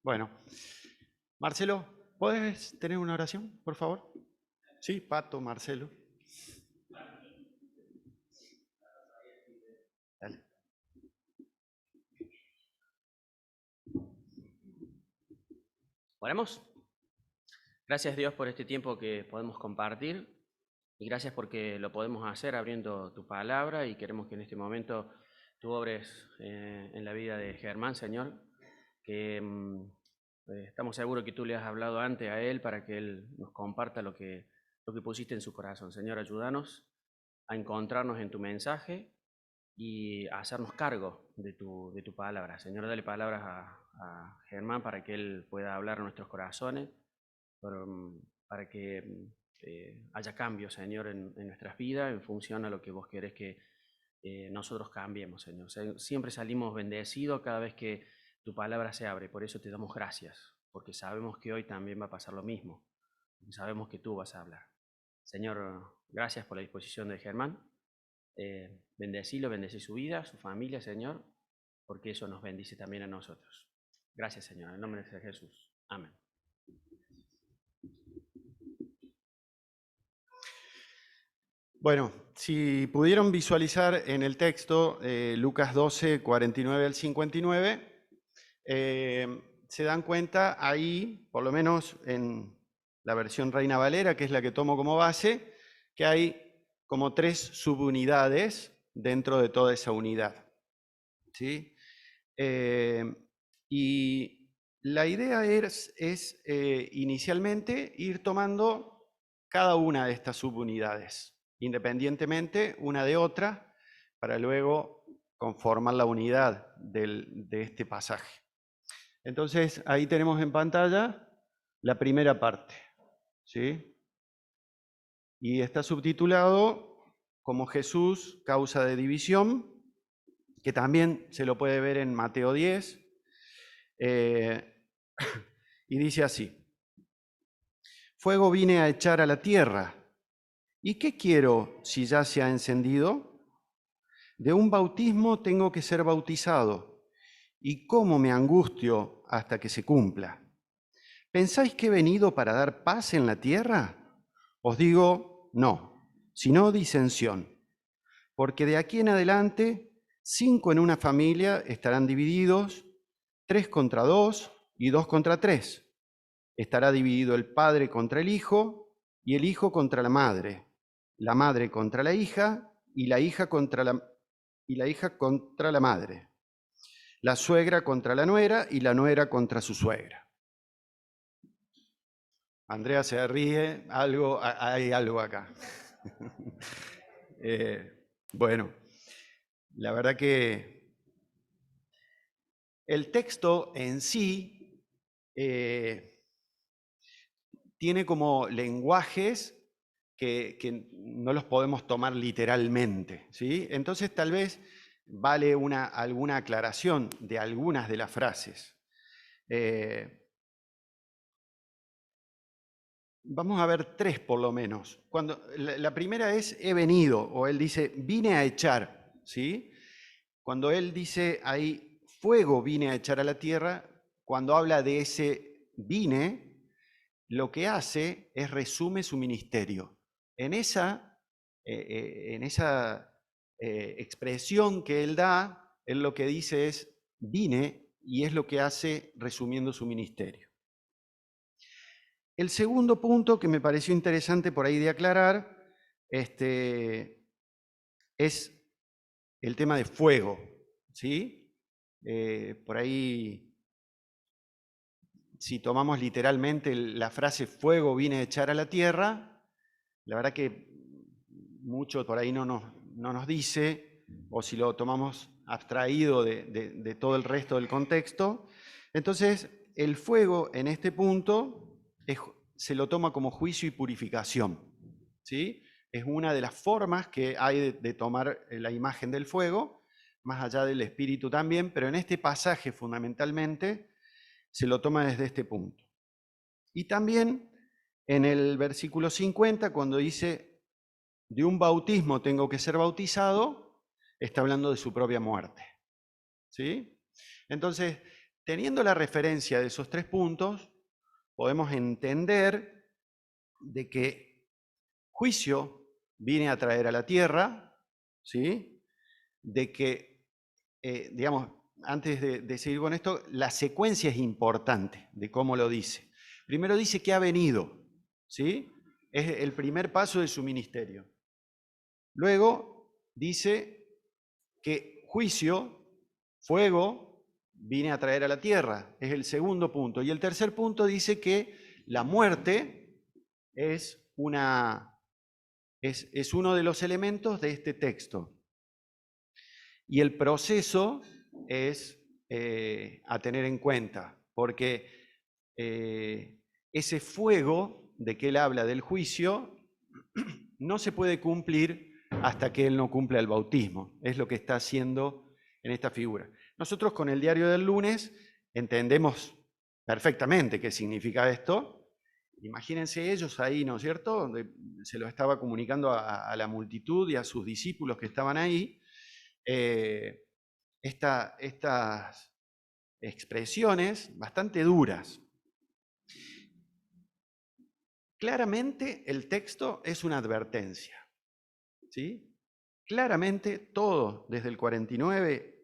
Bueno, Marcelo, ¿puedes tener una oración, por favor? Sí, Pato, Marcelo. Dale. Oremos. Gracias Dios por este tiempo que podemos compartir y gracias porque lo podemos hacer abriendo tu palabra y queremos que en este momento tú obres en la vida de Germán, Señor, que estamos seguros que tú le has hablado antes a él para que él nos comparta lo que pusiste en su corazón. Señor, ayúdanos a encontrarnos en tu mensaje y a hacernos cargo de tu palabra. Señor, dale palabras a Germán para que él pueda hablar a nuestros corazones, para que haya cambios, Señor, en nuestras vidas en función a lo que vos querés que nosotros cambiemos, Señor. Siempre salimos bendecidos cada vez que tu palabra se abre, por eso te damos gracias, porque sabemos que hoy también va a pasar lo mismo, porque sabemos que tú vas a hablar. Señor, gracias por la disposición de Germán. Bendecilo, bendecí su vida, su familia, Señor, porque eso nos bendice también a nosotros. Gracias, Señor, en nombre de Jesús. Amén. Bueno, si pudieron visualizar en el texto Lucas 12, 49 al 59, se dan cuenta ahí, por lo menos en la versión Reina Valera, que es la que tomo como base, que hay como 3 subunidades dentro de toda esa unidad. ¿Sí? Y la idea es inicialmente ir tomando cada una de estas subunidades, independientemente una de otra, para luego conformar la unidad de este pasaje. Entonces, ahí tenemos en pantalla la primera parte, ¿sí? Y está subtitulado como Jesús, causa de división, que también se lo puede ver en Mateo 10, y dice así: fuego vine a echar a la tierra, ¿y qué quiero si ya se ha encendido? De un bautismo tengo que ser bautizado, ¿y cómo me angustio hasta que se cumpla? ¿Pensáis que he venido para dar paz en la tierra? Os digo, no, sino disensión, porque de aquí en adelante 5 en una familia estarán divididos, 3 contra 2 y 2 contra 3. Estará dividido el padre contra el hijo y el hijo contra la madre contra la hija y la hija contra la madre, la suegra contra la nuera y la nuera contra su suegra. Andrea se ríe, hay algo acá. Bueno, la verdad que el texto en sí tiene como lenguajes que no los podemos tomar literalmente, ¿sí? Entonces tal vez vale alguna aclaración de algunas de las frases. Vamos a ver 3 por lo menos. La primera es he venido, o él dice vine a echar, ¿sí? Cuando él dice ahí fuego vine a echar a la tierra, cuando habla de ese vine, lo que hace es resume su ministerio. En esa expresión que él da, él lo que dice es vine, y es lo que hace resumiendo su ministerio. El segundo punto que me pareció interesante por ahí de aclarar es el tema de fuego, ¿sí? Por ahí, si tomamos literalmente la frase fuego vine a echar a la tierra, la verdad que mucho por ahí no nos dice, o si lo tomamos abstraído de todo el resto del contexto. Entonces, el fuego en este punto se lo toma como juicio y purificación, ¿sí? Es una de las formas que hay de tomar la imagen del fuego, más allá del espíritu también, pero en este pasaje fundamentalmente se lo toma desde este punto. Y también en el versículo 50, cuando dice de un bautismo tengo que ser bautizado, está hablando de su propia muerte, ¿sí? Entonces, teniendo la referencia de esos 3 puntos, podemos entender de que juicio viene a traer a la tierra, ¿sí? De que, digamos, antes de seguir con esto, la secuencia es importante de cómo lo dice. Primero dice que ha venido, ¿sí? Es el primer paso de su ministerio. Luego dice que juicio, fuego, viene a traer a la tierra. Es el segundo punto. Y el tercer punto dice que la muerte es uno de los elementos de este texto. Y el proceso es a tener en cuenta, porque ese fuego de que él habla del juicio no se puede cumplir hasta que él no cumpla el bautismo. Es lo que está haciendo en esta figura. Nosotros con el diario del lunes entendemos perfectamente qué significa esto. Imagínense ellos ahí, ¿no es cierto?, donde se lo estaba comunicando a la multitud y a sus discípulos que estaban ahí. Estas expresiones bastante duras. Claramente el texto es una advertencia, ¿sí? Claramente todo, desde el 49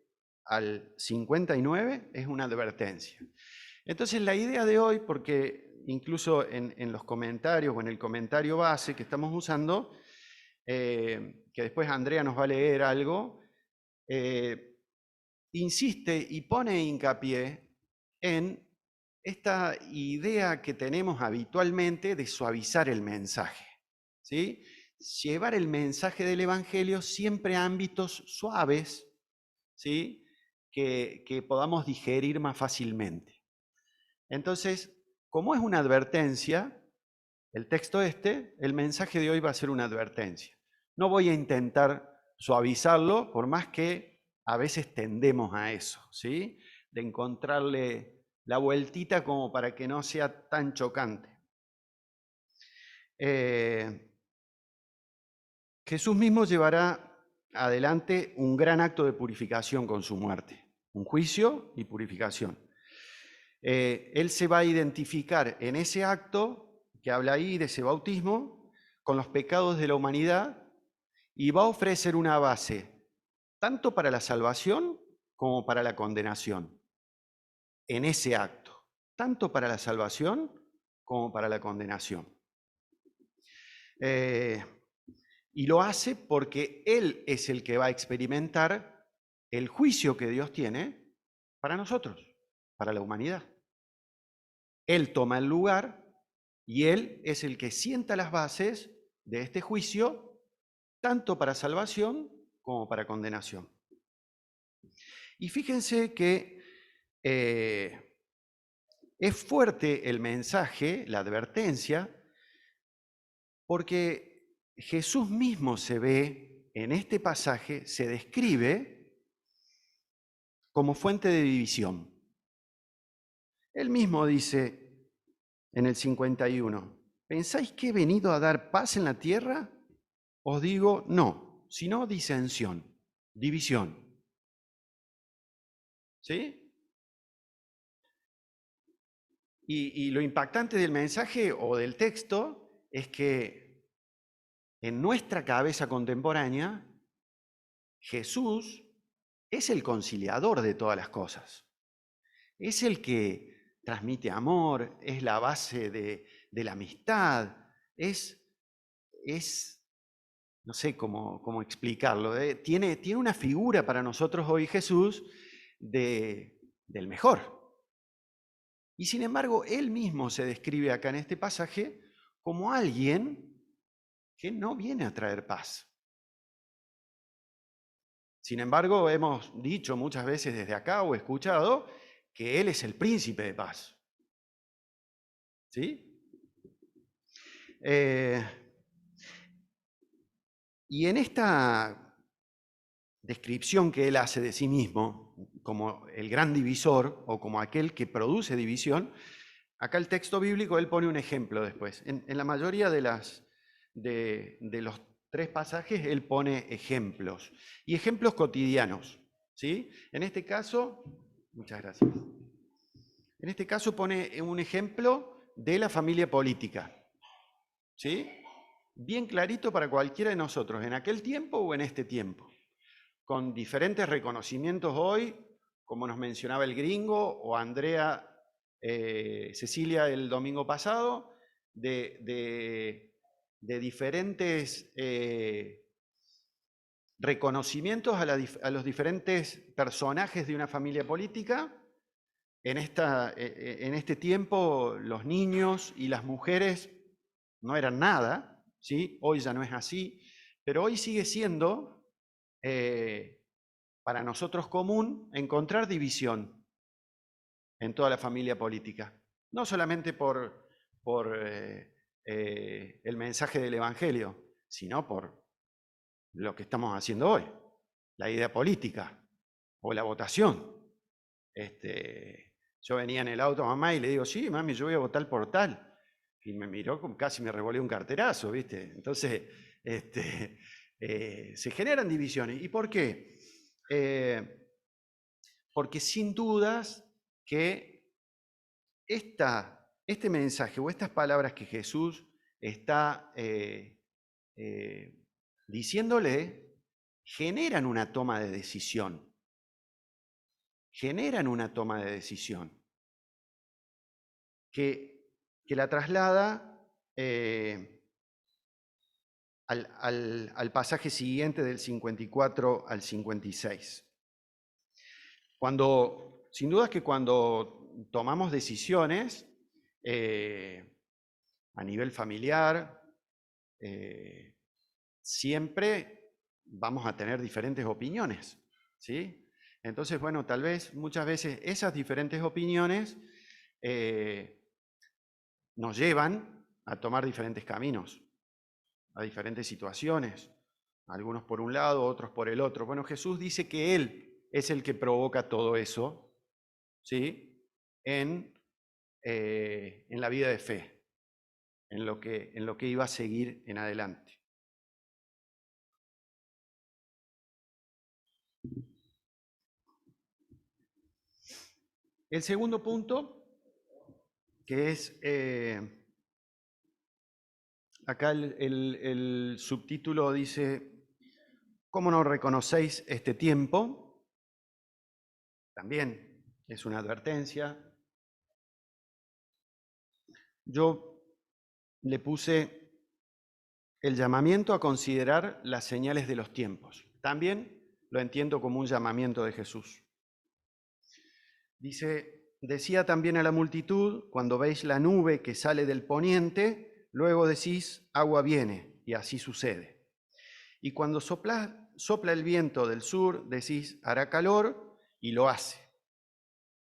al 59, es una advertencia. Entonces la idea de hoy, porque incluso en los comentarios o en el comentario base que estamos usando, que después Andrea nos va a leer algo, insiste y pone hincapié en esta idea que tenemos habitualmente de suavizar el mensaje, ¿sí? Llevar el mensaje del Evangelio siempre a ámbitos suaves, ¿sí? Que podamos digerir más fácilmente. Entonces, como es una advertencia, el texto el mensaje de hoy va a ser una advertencia. No voy a intentar suavizarlo, por más que a veces tendemos a eso, ¿sí? De encontrarle la vueltita como para que no sea tan chocante. Jesús mismo llevará adelante un gran acto de purificación con su muerte, un juicio y purificación. Él se va a identificar en ese acto que habla ahí de ese bautismo con los pecados de la humanidad y va a ofrecer una base tanto para la salvación como para la condenación. En ese acto, tanto para la salvación como para la condenación. Y lo hace porque Él es el que va a experimentar el juicio que Dios tiene para nosotros, para la humanidad. Él toma el lugar y Él es el que sienta las bases de este juicio, tanto para salvación como para condenación. Y fíjense que es fuerte el mensaje, la advertencia, porque Jesús mismo se ve en este pasaje, se describe como fuente de división. Él mismo dice en el 51, ¿pensáis que he venido a dar paz en la tierra? Os digo, no, sino disensión, división. ¿Sí? Y lo impactante del mensaje o del texto es que en nuestra cabeza contemporánea, Jesús es el conciliador de todas las cosas. Es el que transmite amor, es la base de la amistad, no sé cómo explicarlo, tiene una figura para nosotros hoy Jesús del mejor. Y sin embargo, él mismo se describe acá en este pasaje como alguien que no viene a traer paz. Sin embargo, hemos dicho muchas veces desde acá o escuchado que Él es el príncipe de paz. ¿Sí? Y en esta descripción que Él hace de sí mismo, como el gran divisor o como aquel que produce división, acá el texto bíblico Él pone un ejemplo después. En la mayoría de los 3 pasajes Él pone ejemplos, y ejemplos cotidianos, ¿sí? En este caso, muchas gracias. En este caso pone un ejemplo de la familia política, ¿sí? Bien clarito para cualquiera de nosotros, en aquel tiempo o en este tiempo, con diferentes reconocimientos hoy, como nos mencionaba el gringo o Andrea Cecilia el domingo pasado, de diferentes reconocimientos a los diferentes personajes de una familia política. En este tiempo los niños y las mujeres no eran nada, ¿sí? Hoy ya no es así, pero hoy sigue siendo para nosotros común encontrar división en toda la familia política. No solamente por el mensaje del Evangelio, sino por lo que estamos haciendo hoy, la idea política o la votación. Yo venía en el auto, mamá, y le digo, sí, mami, yo voy a votar por tal. Y me miró, casi me revolvió un carterazo, ¿viste? Entonces, se generan divisiones. ¿Y por qué? Porque sin dudas que este mensaje o estas palabras que Jesús está diciéndole generan una toma de decisión. Generan una toma de decisión que la traslada al pasaje siguiente del 54 al 56. Sin duda es que cuando tomamos decisiones a nivel familiar, siempre vamos a tener diferentes opiniones, ¿sí? Entonces, bueno, tal vez muchas veces esas diferentes opiniones nos llevan a tomar diferentes caminos, a diferentes situaciones, algunos por un lado, otros por el otro. Bueno, Jesús dice que Él es el que provoca todo eso, ¿sí? En la vida de fe, en lo que iba a seguir en adelante. El segundo punto, que es, acá el subtítulo dice, ¿cómo no reconocéis este tiempo? También es una advertencia. Yo le puse el llamamiento a considerar las señales de los tiempos. También lo entiendo como un llamamiento de Jesús. Decía también a la multitud, cuando veis la nube que sale del poniente, luego decís, agua viene, y así sucede. Y cuando sopla el viento del sur, decís, hará calor, y lo hace.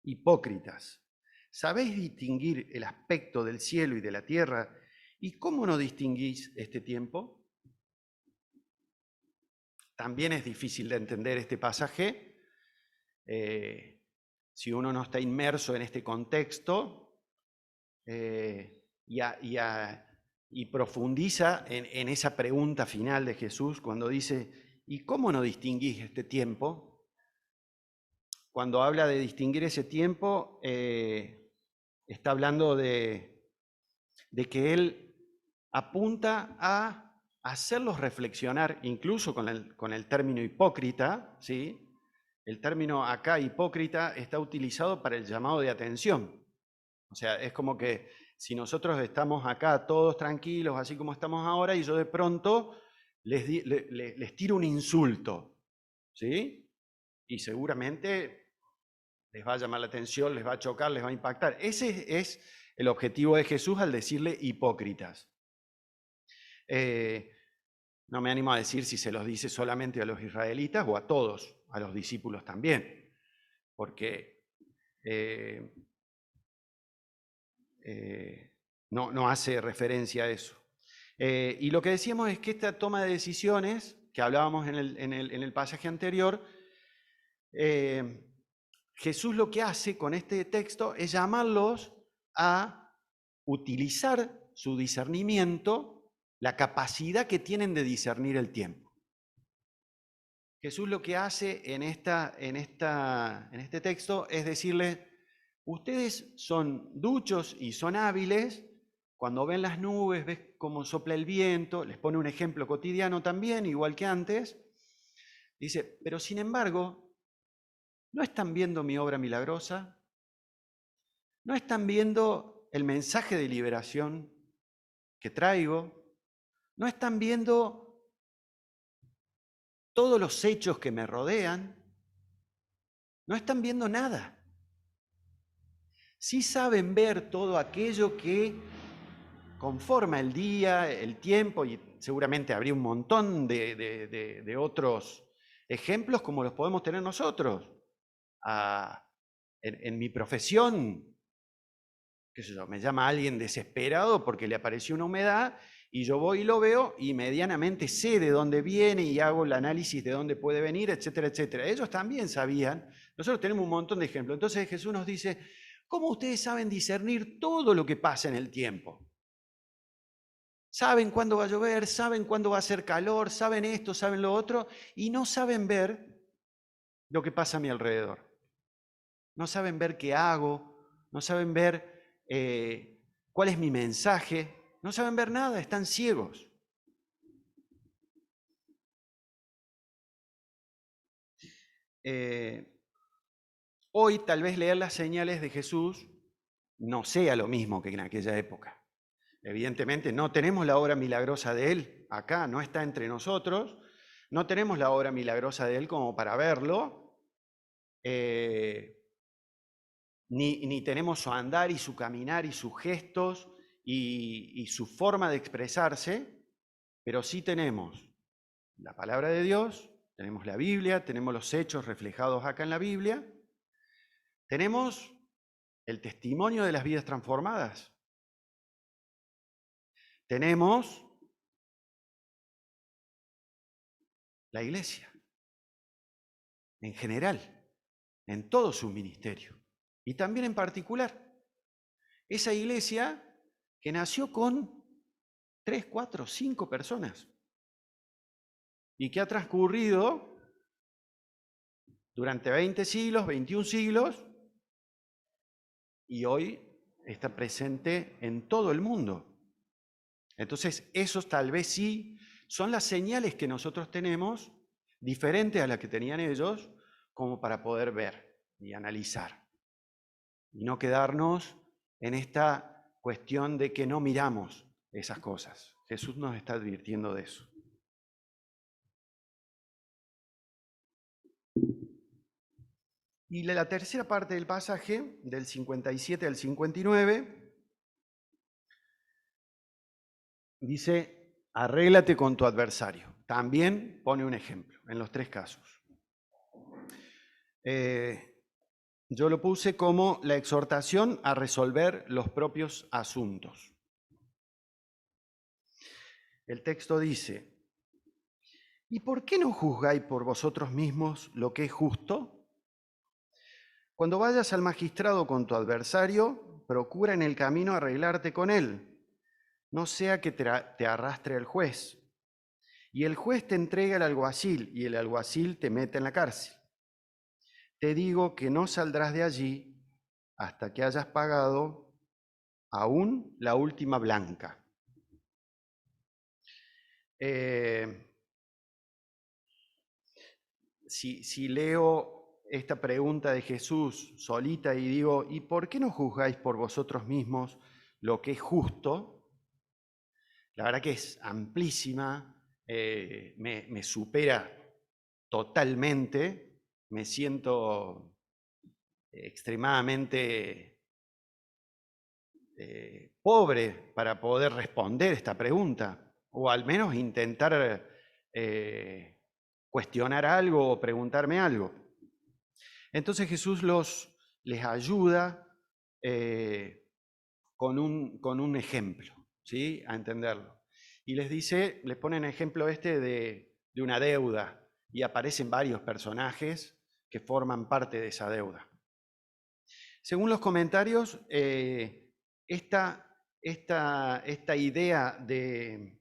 Hipócritas, ¿sabéis distinguir el aspecto del cielo y de la tierra? ¿Y cómo no distinguís este tiempo? También es difícil de entender este pasaje si uno no está inmerso en este contexto y profundiza en esa pregunta final de Jesús cuando dice, ¿y cómo no distinguís este tiempo? Cuando habla de distinguir ese tiempo, está hablando de que Él apunta a hacerlos reflexionar, incluso con el término hipócrita, ¿sí? El término acá, hipócrita, está utilizado para el llamado de atención. O sea, es como que si nosotros estamos acá todos tranquilos, así como estamos ahora, y yo de pronto les tiro un insulto, ¿sí? Y seguramente les va a llamar la atención, les va a chocar, les va a impactar. Ese es el objetivo de Jesús al decirle hipócritas. No me animo a decir si se los dice solamente a los israelitas o a todos, a los discípulos también, porque no hace referencia a eso. Y lo que decíamos es que esta toma de decisiones, que hablábamos en el pasaje anterior, Jesús lo que hace con este texto es llamarlos a utilizar su discernimiento, la capacidad que tienen de discernir el tiempo. Jesús lo que hace en este texto es decirle, ustedes son duchos y son hábiles, cuando ven las nubes, ves cómo sopla el viento, les pone un ejemplo cotidiano también, igual que antes. Dice, pero sin embargo, ¿no están viendo mi obra milagrosa? ¿No están viendo el mensaje de liberación que traigo? ¿No están viendo todos los hechos que me rodean? No están viendo nada. Sí saben ver todo aquello que conforma el día, el tiempo, y seguramente habría un montón de otros ejemplos como los podemos tener nosotros. En mi profesión, qué sé yo, me llama alguien desesperado porque le apareció una humedad y yo voy y lo veo y medianamente sé de dónde viene y hago el análisis de dónde puede venir, etcétera, etcétera. Ellos también sabían, nosotros tenemos un montón de ejemplos. Entonces Jesús nos dice, ¿cómo ustedes saben discernir todo lo que pasa en el tiempo? Saben cuándo va a llover, saben cuándo va a hacer calor, saben esto, saben lo otro, y no saben ver lo que pasa a mi alrededor. No saben ver qué hago, no saben ver cuál es mi mensaje, no saben ver nada, están ciegos. Hoy tal vez leer las señales de Jesús no sea lo mismo que en aquella época. Evidentemente no tenemos la obra milagrosa de Él acá, no está entre nosotros, no tenemos la obra milagrosa de Él como para verlo, ni tenemos su andar y su caminar y sus gestos y su forma de expresarse, pero sí tenemos la palabra de Dios, tenemos la Biblia, tenemos los hechos reflejados acá en la Biblia, tenemos el testimonio de las vidas transformadas, tenemos la iglesia en general, en todo su ministerio y también en particular. Esa iglesia que nació con 3, 4, 5 personas y que ha transcurrido durante 20 siglos, 21 siglos, y hoy está presente en todo el mundo. Entonces, esos tal vez sí son las señales que nosotros tenemos, diferentes a las que tenían ellos, como para poder ver y analizar. Y no quedarnos en esta cuestión de que no miramos esas cosas. Jesús nos está advirtiendo de eso. Y la tercera parte del pasaje, del 57 al 59, dice, arréglate con tu adversario. También pone un ejemplo en los 3 casos. Yo lo puse como la exhortación a resolver los propios asuntos. El texto dice, ¿y por qué no juzgáis por vosotros mismos lo que es justo? Cuando vayas al magistrado con tu adversario, procura en el camino arreglarte con él, no sea que te arrastre el juez. Y el juez te entrega al alguacil y el alguacil te mete en la cárcel. Te digo que no saldrás de allí hasta que hayas pagado aún la última blanca. Si leo esta pregunta de Jesús solita y digo, ¿y por qué no juzgáis por vosotros mismos lo que es justo? La verdad que es amplísima, me supera totalmente, me siento extremadamente pobre para poder responder esta pregunta, o al menos intentar cuestionar algo o preguntarme algo. Entonces Jesús les ayuda con un ejemplo, ¿sí? A entenderlo. Y les dice, les pone en ejemplo de una deuda, y aparecen varios personajes que forman parte de esa deuda. Según los comentarios, esta idea de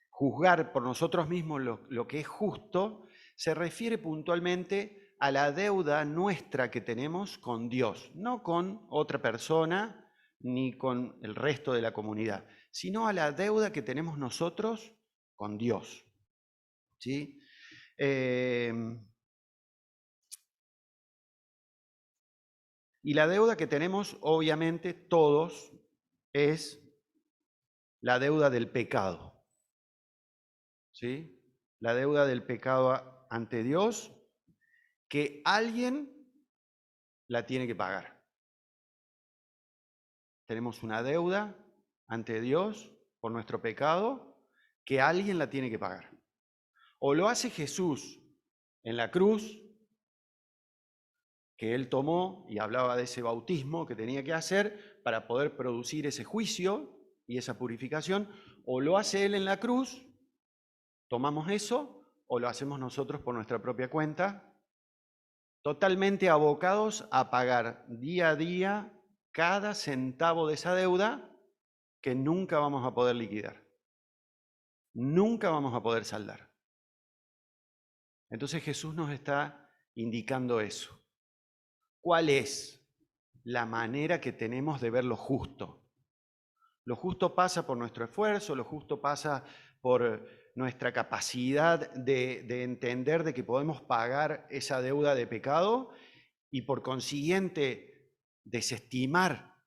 juzgar por nosotros mismos lo que es justo se refiere puntualmente a la deuda nuestra que tenemos con Dios, no con otra persona ni con el resto de la comunidad, sino a la deuda que tenemos nosotros con Dios. ¿Sí? Y la deuda que tenemos, obviamente, todos, es la deuda del pecado. ¿Sí? La deuda del pecado ante Dios, que alguien la tiene que pagar. Tenemos una deuda ante Dios por nuestro pecado que alguien la tiene que pagar. O lo hace Jesús en la cruz, que él tomó y hablaba de ese bautismo que tenía que hacer para poder producir ese juicio y esa purificación, o lo hace él en la cruz, tomamos eso, o lo hacemos nosotros por nuestra propia cuenta, totalmente abocados a pagar día a día cada centavo de esa deuda que nunca vamos a poder liquidar. Nunca vamos a poder saldar. Entonces Jesús nos está indicando eso. ¿Cuál es la manera que tenemos de ver lo justo? Lo justo pasa por nuestro esfuerzo, lo justo pasa por nuestra capacidad de entender de que podemos pagar esa deuda de pecado y por consiguiente desestimar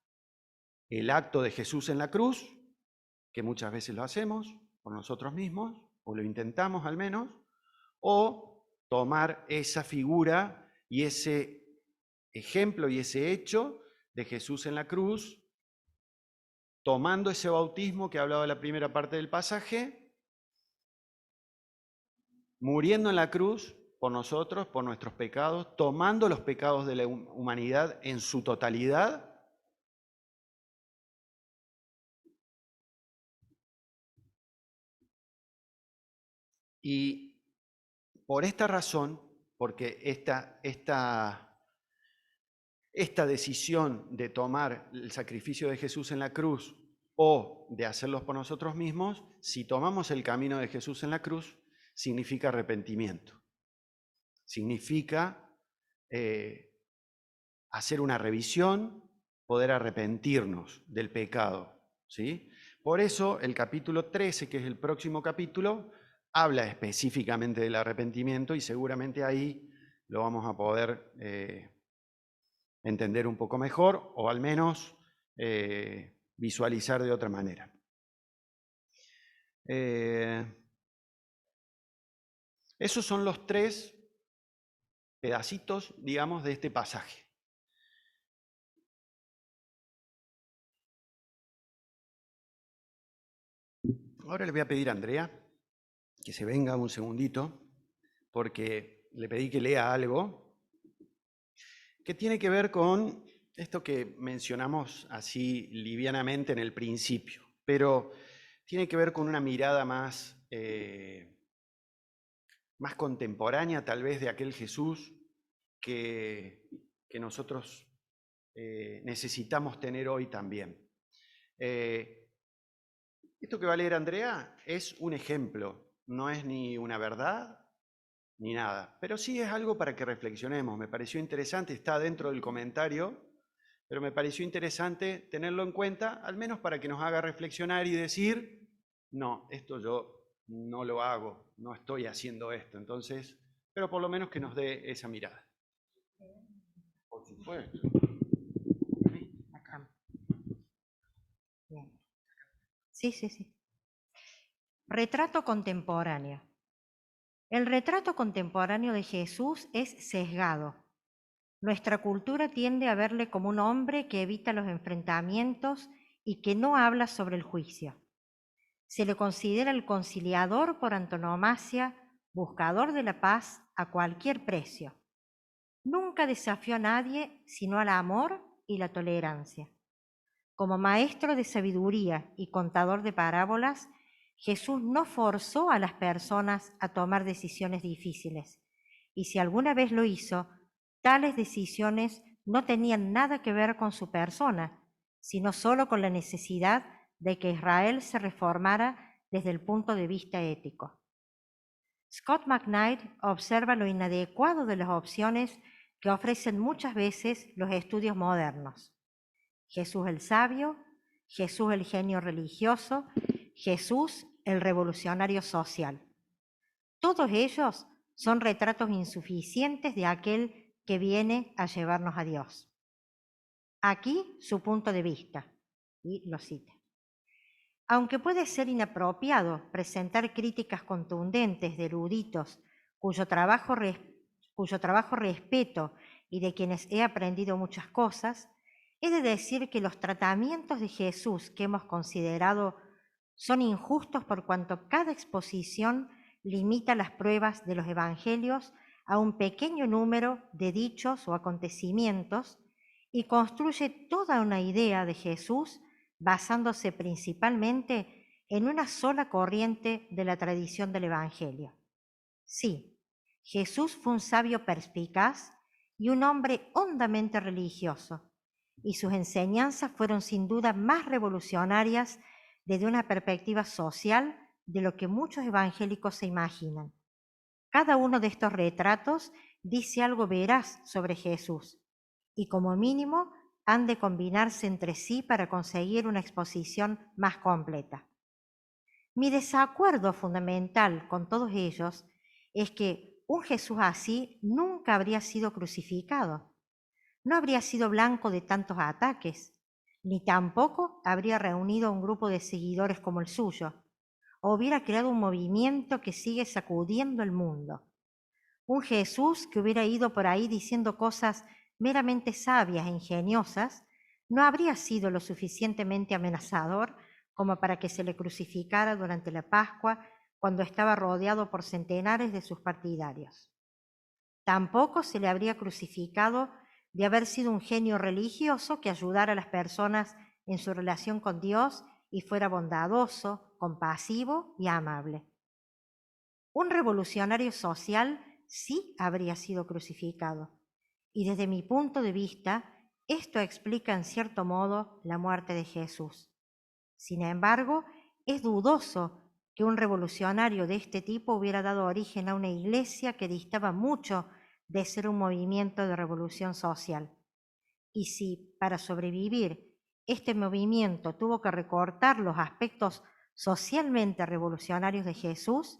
el acto de Jesús en la cruz, que muchas veces lo hacemos por nosotros mismos, o lo intentamos al menos, o tomar esa figura y ese ejemplo y ese hecho de Jesús en la cruz, tomando ese bautismo que hablaba la primera parte del pasaje, muriendo en la cruz por nosotros, por nuestros pecados, tomando los pecados de la humanidad en su totalidad, y por esta razón, porque esta decisión de tomar el sacrificio de Jesús en la cruz o de hacerlos por nosotros mismos, si tomamos el camino de Jesús en la cruz, significa arrepentimiento. Significa hacer una revisión, poder arrepentirnos del pecado, ¿sí? Por eso el capítulo 13, que es el próximo capítulo, habla específicamente del arrepentimiento y seguramente ahí lo vamos a poder entender un poco mejor o al menos visualizar de otra manera. Esos son los tres pedacitos, digamos, de este pasaje. Ahora le voy a pedir a Andrea que se venga un segundito, porque le pedí que lea algo que tiene que ver con esto que mencionamos así livianamente en el principio, pero tiene que ver con una mirada más contemporánea tal vez de aquel Jesús que nosotros necesitamos tener hoy también. Esto que va a leer Andrea es un ejemplo, no es ni una verdad ni nada, pero sí es algo para que reflexionemos. Me pareció interesante, está dentro del comentario, pero me pareció interesante tenerlo en cuenta, al menos para que nos haga reflexionar y decir, no, esto yo no lo hago, no estoy haciendo esto. Entonces, pero por lo menos que nos dé esa mirada. Por supuesto. Acá. Bien. Sí. Retrato contemporáneo. El retrato contemporáneo de Jesús es sesgado. Nuestra cultura tiende a verle como un hombre que evita los enfrentamientos y que no habla sobre el juicio. Se le considera el conciliador por antonomasia, buscador de la paz a cualquier precio. Nunca desafió a nadie sino al amor y la tolerancia. Como maestro de sabiduría y contador de parábolas, Jesús no forzó a las personas a tomar decisiones difíciles, y si alguna vez lo hizo, tales decisiones no tenían nada que ver con su persona, sino solo con la necesidad de que Israel se reformara desde el punto de vista ético. Scott McKnight observa lo inadecuado de las opciones que ofrecen muchas veces los estudios modernos. Jesús el sabio, Jesús el genio religioso, Jesús el revolucionario social. Todos ellos son retratos insuficientes de aquel que viene a llevarnos a Dios. Aquí su punto de vista, y lo cita. Aunque puede ser inapropiado presentar críticas contundentes de eruditos cuyo trabajo respeto y de quienes he aprendido muchas cosas, he de decir que los tratamientos de Jesús que hemos considerado son injustos por cuanto cada exposición limita las pruebas de los evangelios a un pequeño número de dichos o acontecimientos y construye toda una idea de Jesús basándose principalmente en una sola corriente de la tradición del Evangelio. Sí, Jesús fue un sabio perspicaz y un hombre hondamente religioso, y sus enseñanzas fueron sin duda más revolucionarias desde una perspectiva social de lo que muchos evangélicos se imaginan. Cada uno de estos retratos dice algo veraz sobre Jesús, y como mínimo han de combinarse entre sí para conseguir una exposición más completa. Mi desacuerdo fundamental con todos ellos es que un Jesús así nunca habría sido crucificado, no habría sido blanco de tantos ataques, ni tampoco habría reunido un grupo de seguidores como el suyo, o hubiera creado un movimiento que sigue sacudiendo el mundo. Un Jesús que hubiera ido por ahí diciendo cosas meramente sabias e ingeniosas, no habría sido lo suficientemente amenazador como para que se le crucificara durante la Pascua cuando estaba rodeado por centenares de sus partidarios. Tampoco se le habría crucificado de haber sido un genio religioso que ayudara a las personas en su relación con Dios y fuera bondadoso, compasivo y amable. Un revolucionario social sí habría sido crucificado, y desde mi punto de vista, esto explica en cierto modo la muerte de Jesús. Sin embargo, es dudoso que un revolucionario de este tipo hubiera dado origen a una iglesia que distaba mucho de ser un movimiento de revolución social. Y si, para sobrevivir, este movimiento tuvo que recortar los aspectos socialmente revolucionarios de Jesús,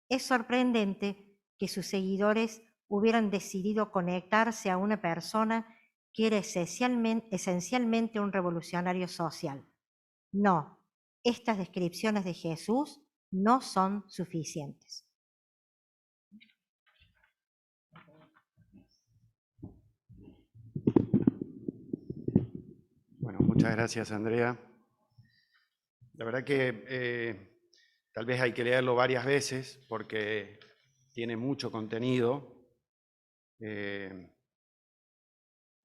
es sorprendente que sus seguidores hubieran decidido conectarse a una persona que era esencialmente un revolucionario social. No, estas descripciones de Jesús no son suficientes. Bueno, muchas gracias, Andrea. La verdad que tal vez hay que leerlo varias veces porque tiene mucho contenido.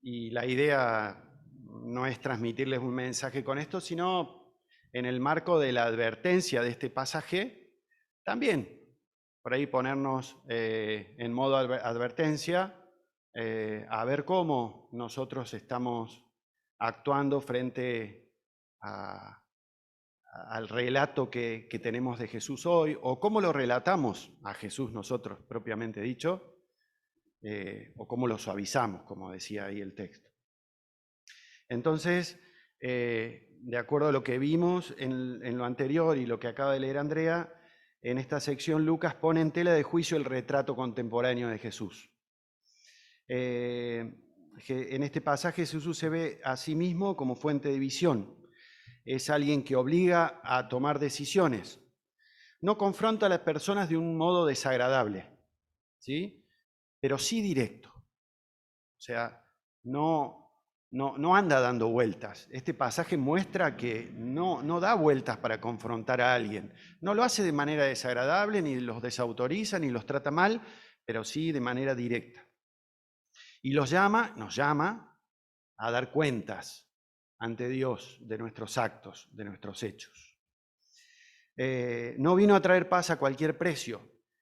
Y la idea no es transmitirles un mensaje con esto, sino en el marco de la advertencia de este pasaje, también por ahí ponernos en modo advertencia, a ver cómo nosotros estamos actuando frente al relato que tenemos de Jesús hoy, o cómo lo relatamos a Jesús nosotros, propiamente dicho, o cómo lo suavizamos, como decía ahí el texto. Entonces, de acuerdo a lo que vimos en lo anterior y lo que acaba de leer Andrea, en esta sección Lucas pone en tela de juicio el retrato contemporáneo de Jesús. En este pasaje Jesús se ve a sí mismo como fuente de visión. Es alguien que obliga a tomar decisiones. No confronta a las personas de un modo desagradable, ¿sí? Pero sí directo. O sea, no anda dando vueltas. Este pasaje muestra que no da vueltas para confrontar a alguien. No lo hace de manera desagradable, ni los desautoriza, ni los trata mal, pero sí de manera directa. Y nos llama a dar cuentas ante Dios de nuestros actos, de nuestros hechos. No vino a traer paz a cualquier precio,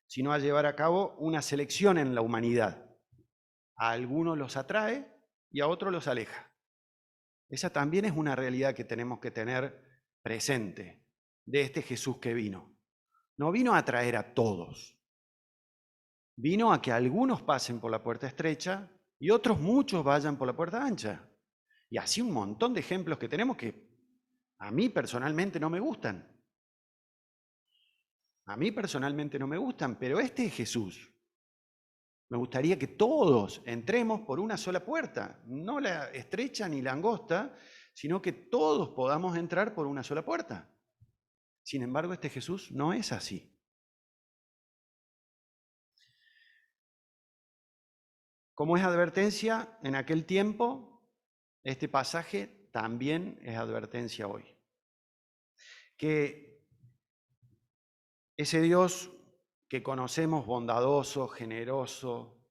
sino a llevar a cabo una selección en la humanidad. A algunos los atrae y a otros los aleja. Esa también es una realidad que tenemos que tener presente de este Jesús que vino. No vino a atraer a todos, Vino a que algunos pasen por la puerta estrecha y otros muchos vayan por la puerta ancha. Y así un montón de ejemplos que tenemos que a mí personalmente no me gustan. A mí personalmente no me gustan, pero este es Jesús. Me gustaría que todos entremos por una sola puerta, no la estrecha ni la angosta, sino que todos podamos entrar por una sola puerta. Sin embargo, este Jesús no es así. Como es advertencia en aquel tiempo, este pasaje también es advertencia hoy. Que ese Dios que conocemos, bondadoso, generoso,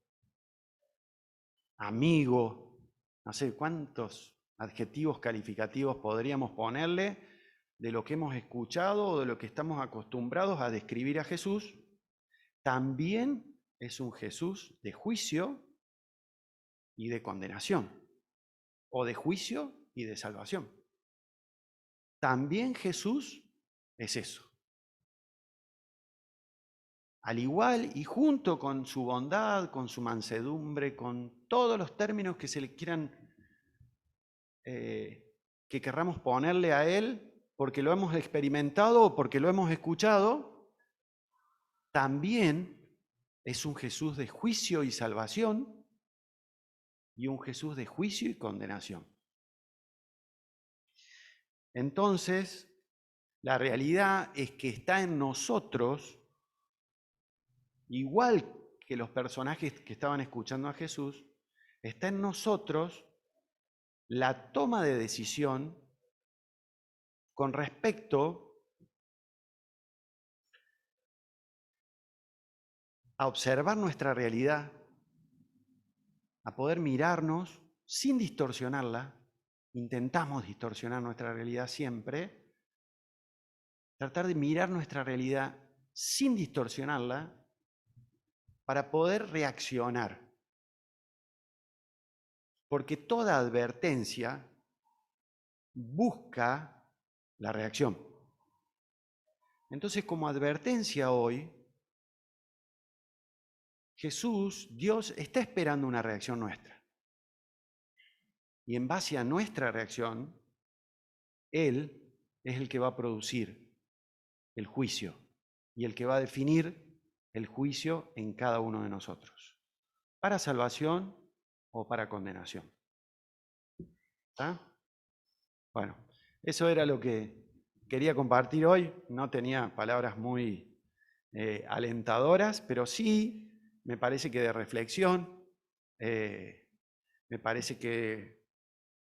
amigo, no sé cuántos adjetivos calificativos podríamos ponerle de lo que hemos escuchado o de lo que estamos acostumbrados a describir a Jesús, también es un Jesús de juicio y de condenación, o de juicio y de salvación. También Jesús es eso. Al igual y junto con su bondad, con su mansedumbre, con todos los términos que se le quieran, que querramos ponerle a Él, porque lo hemos experimentado o porque lo hemos escuchado, también es un Jesús de juicio y salvación y un Jesús de juicio y condenación. Entonces, la realidad es que está en nosotros, igual que los personajes que estaban escuchando a Jesús, está en nosotros la toma de decisión con respecto a observar nuestra realidad, a poder mirarnos sin distorsionarla. Intentamos distorsionar nuestra realidad siempre. Tratar de mirar nuestra realidad sin distorsionarla para poder reaccionar. Porque toda advertencia busca la reacción. Entonces, como advertencia hoy, Jesús, Dios, está esperando una reacción nuestra. Y en base a nuestra reacción, Él es el que va a producir el juicio y el que va a definir el juicio en cada uno de nosotros, para salvación o para condenación. ¿Está? Bueno, eso era lo que quería compartir hoy. No tenía palabras muy alentadoras, pero sí me parece que de reflexión, me parece que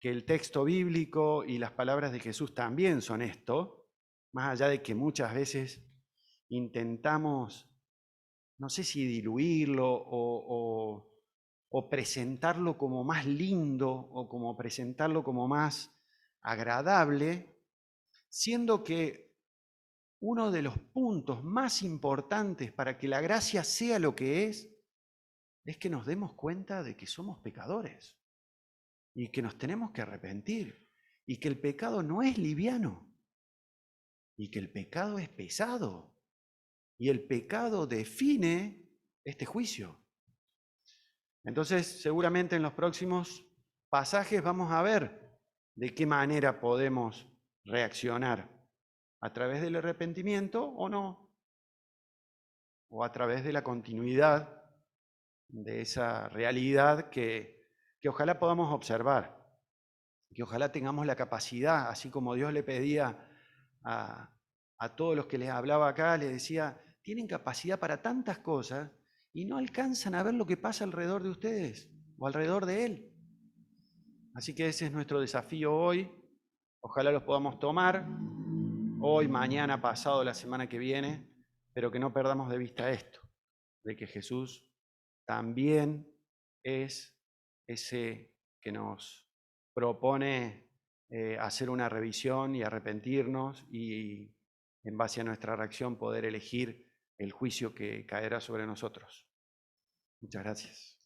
el texto bíblico y las palabras de Jesús también son esto, más allá de que muchas veces intentamos, no sé si diluirlo o presentarlo como más lindo o como presentarlo como más agradable, siendo que uno de los puntos más importantes para que la gracia sea lo que es que nos demos cuenta de que somos pecadores y que nos tenemos que arrepentir y que el pecado no es liviano y que el pecado es pesado y el pecado define este juicio. Entonces, seguramente en los próximos pasajes vamos a ver de qué manera podemos reaccionar, a través del arrepentimiento o no, o a través de la continuidad de esa realidad que ojalá podamos observar, que ojalá tengamos la capacidad, así como Dios le pedía a todos los que les hablaba acá, les decía, tienen capacidad para tantas cosas y no alcanzan a ver lo que pasa alrededor de ustedes o alrededor de Él. Así que ese es nuestro desafío hoy. Ojalá los podamos tomar hoy, mañana, pasado, la semana que viene, pero que no perdamos de vista esto, de que Jesús también es ese que nos propone hacer una revisión y arrepentirnos y en base a nuestra reacción poder elegir el juicio que caerá sobre nosotros. Muchas gracias.